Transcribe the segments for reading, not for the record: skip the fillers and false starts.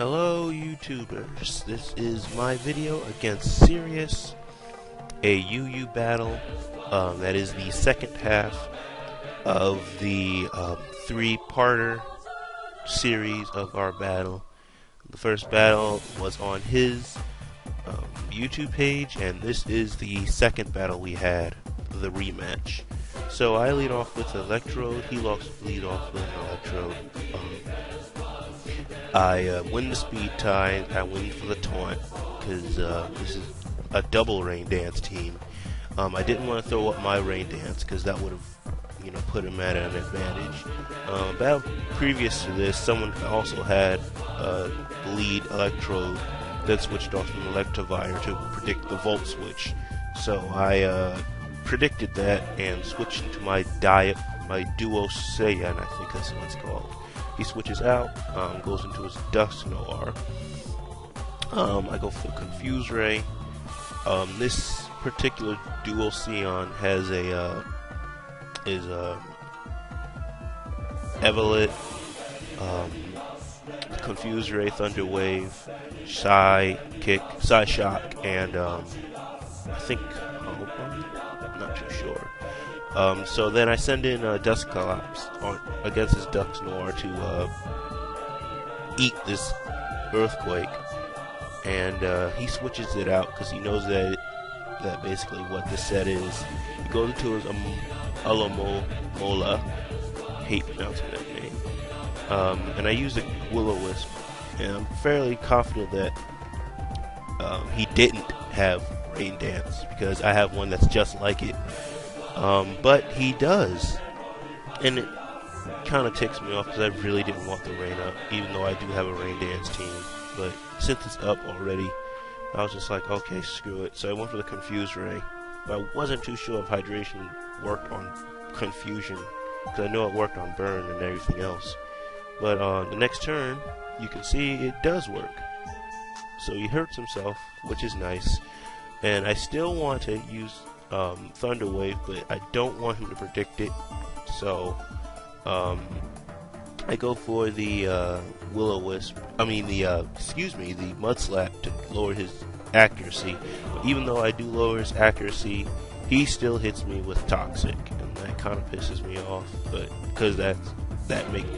Hello YouTubers, this is my video against Sirius, a UU battle. That is the second half of the three-parter series of our battle. The first battle was on his YouTube page, and this is the second battle we had, the rematch. So I lead off with Electrode, he lead off with an Electrode. I win the speed tie, I win for the taunt, because this is a double rain dance team. I didn't want to throw up my rain dance, because that would have, put him at an advantage. Battle previous to this, someone also had lead Electrode that switched off from Electivire to predict the Volt switch. So I predicted that and switched to my Duo Saiyan, I think that's what it's called. He switches out, goes into his Dusk Noir. I go for Confuse Ray. This particular Duo Saiyan has Evolit, Confuse Ray, Thunder Wave, Psy Shock, and I think I'm not too sure. So then I send in Dusk Collapse against his Dusk Noir to eat this Earthquake, and he switches it out because he knows that basically what this set is. He goes into his Alamola, hate pronouncing that name, and I use a Will-O-Wisp, and I'm fairly confident that he didn't have Rain Dance because I have one that's just like it. But he does, and it kind of ticks me off because I really didn't want the rain up, even though I do have a rain dance team. But since it's up already, I was just like, okay, screw it. So I went for the Confuse Ray, but I wasn't too sure if Hydration worked on Confusion, because I know it worked on Burn and everything else. But on the next turn, you can see it does work. So he hurts himself, which is nice, and I still want to use Thunder Wave, but I don't want him to predict it, so I go for the Will-O-Wisp. The Mud Slap to lower his accuracy. But even though I do lower his accuracy, he still hits me with Toxic, and that kind of pisses me off. But because that makes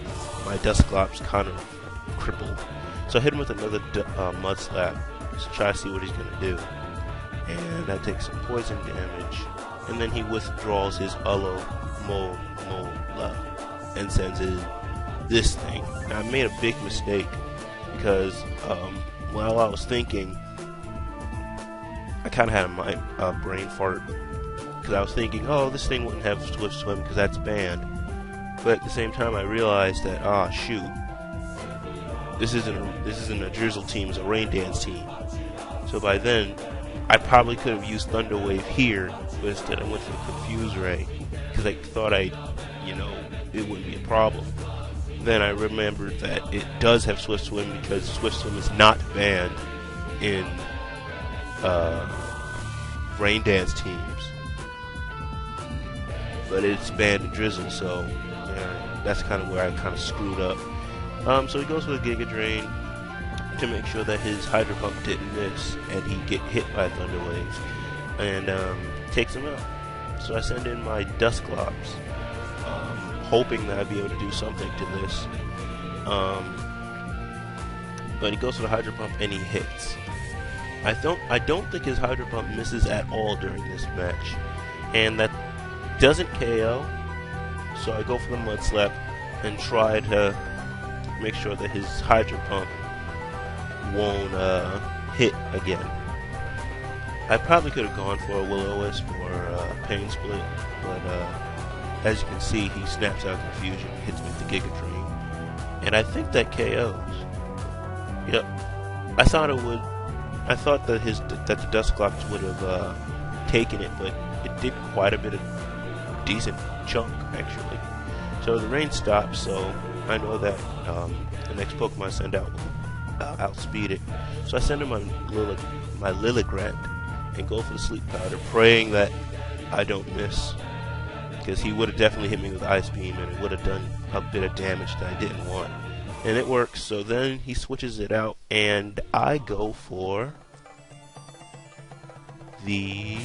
my Dusclops kind of crippled, so I hit him with another Mud Slap to try to see what he's gonna do. And that takes some poison damage, and then he withdraws his Alamola and sends in this thing. Now, I made a big mistake because while I was thinking, I kind of had a brain fart because I was thinking, oh, this thing wouldn't have Swift Swim because that's banned. But at the same time, I realized that shoot, this isn't a Drizzle team, it's a Rain Dance team. So by then, I probably could have used Thunder Wave here, but instead I went for the Confuse Ray because I thought it wouldn't be a problem. Then I remembered that it does have Swift Swim because Swift Swim is not banned in Rain Dance teams, but it's banned in Drizzle. So that's kind of where I kind of screwed up. So he goes with a Giga Drain to make sure that his Hydro Pump didn't miss and he'd get hit by Thunder Wave, and takes him out. So I send in my Dusclops, hoping that I'd be able to do something to this. But he goes for the Hydro Pump and he hits. I don't think his Hydro Pump misses at all during this match, and that doesn't KO. So I go for the Mud Slap and try to make sure that his Hydro Pump won't hit again. I probably could have gone for a Will-O-Wisp or a Pain Split, but as you can see, he snaps out Confusion, hits me with the Giga Drain, and I think that KOs. Yep, I thought it would. I thought that the Dusclops would have taken it, but it did quite a bit of decent chunk actually. So the rain stops, so I know that the next Pokemon I send out will outspeed it. So I send him my Lilligrat and go for the Sleep Powder, praying that I don't miss, because he would have definitely hit me with Ice Beam and it would have done a bit of damage that I didn't want. and it works. So then he switches it out, and I go for the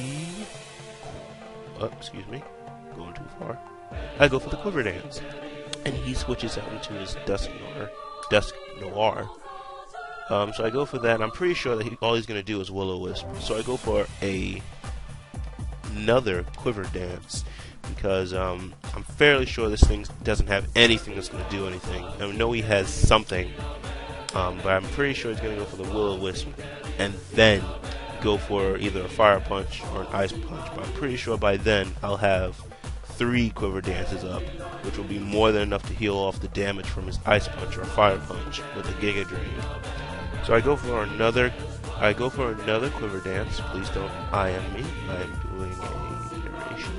excuse me, going too far. I go for the quiver dance, and he switches out into his dusk noir. So I go for that. And I'm pretty sure that all he's gonna do is will-o-wisp. So I go for another quiver dance because I'm fairly sure this thing doesn't have anything that's gonna do anything. I know he has something, but I'm pretty sure he's gonna go for the will-o-wisp and then go for either a fire punch or an ice punch. But I'm pretty sure by then I'll have 3 quiver dances up, which will be more than enough to heal off the damage from his ice punch or fire punch with a Giga Drain. So I go for another quiver dance. Please don't IM me. I am doing a iteration.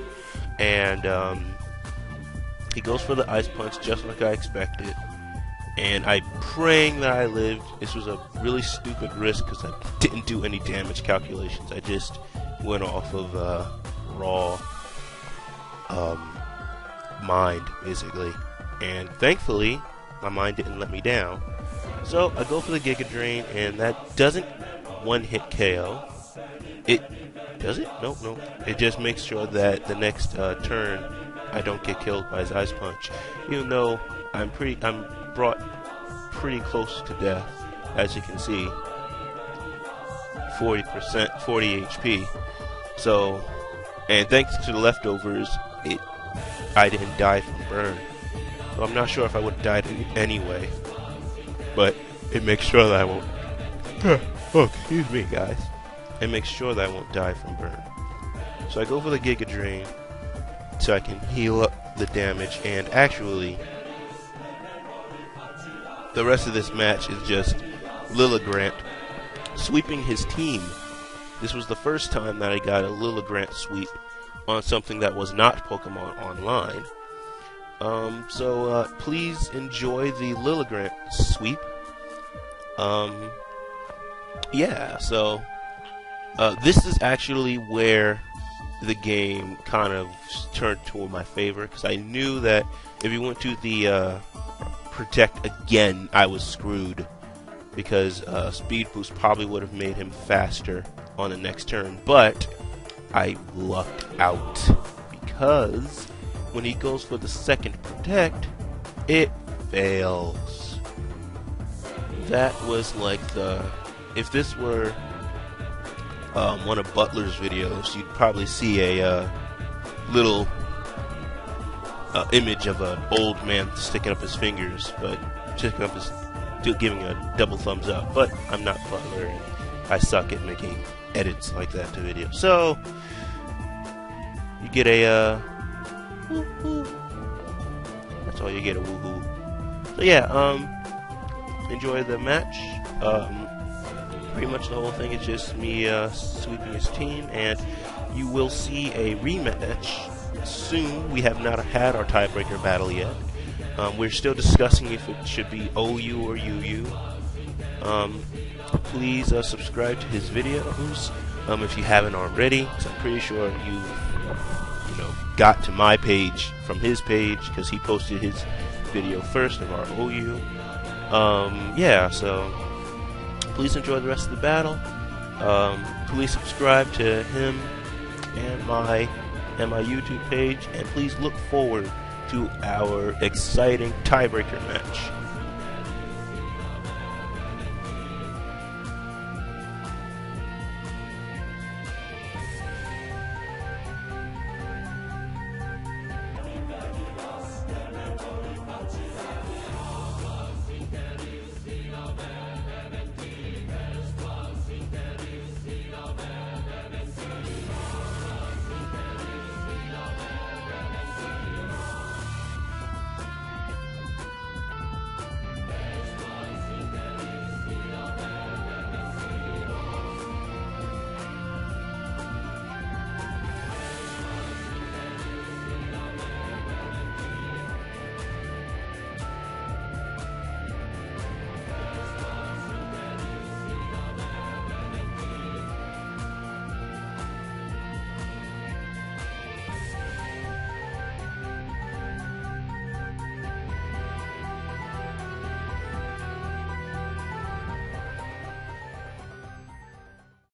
And he goes for the ice punch just like I expected. And I'm praying that I lived. This was a really stupid risk because I didn't do any damage calculations. I just went off of raw mind, basically. And thankfully, my mind didn't let me down. So I go for the Giga Drain, and that doesn't one-hit KO. Does it? Nope. It just makes sure that the next turn I don't get killed by his ice punch. Even though I'm brought pretty close to death, as you can see, 40 HP. So, and thanks to the leftovers, I didn't die from burn. So I'm not sure if I would have died anyway, but it makes sure that I won't. Oh, excuse me, guys. It makes sure that I won't die from burn. So I go for the Giga Drain so I can heal up the damage, and actually the rest of this match is just Lilligrant sweeping his team. This was the first time that I got a Lilligrant sweep on something that was not Pokemon Online. So please enjoy the Lilligrant sweep. Yeah, so this is actually where the game kind of turned toward my favor, because I knew that if he went to the Protect again, I was screwed, because Speed Boost probably would have made him faster on the next turn, but I lucked out, because when he goes for the second Protect, it fails. That was like if this were one of Butler's videos, you'd probably see a little image of an old man sticking up his fingers, but giving a double thumbs up. But I'm not Butler, and I suck at making edits like that to videos. So you get a woo-hoo. That's all you get, a woohoo. So yeah, enjoy the match. Pretty much the whole thing is just me sweeping his team, and you will see a rematch soon. We have not had our tiebreaker battle yet. We're still discussing if it should be OU or UU. Please subscribe to his videos if you haven't already, because I'm pretty sure you got to my page from his page, because he posted his video first of our OU. Yeah, so please enjoy the rest of the battle. Please subscribe to him and my YouTube page, and please look forward to our exciting tiebreaker match.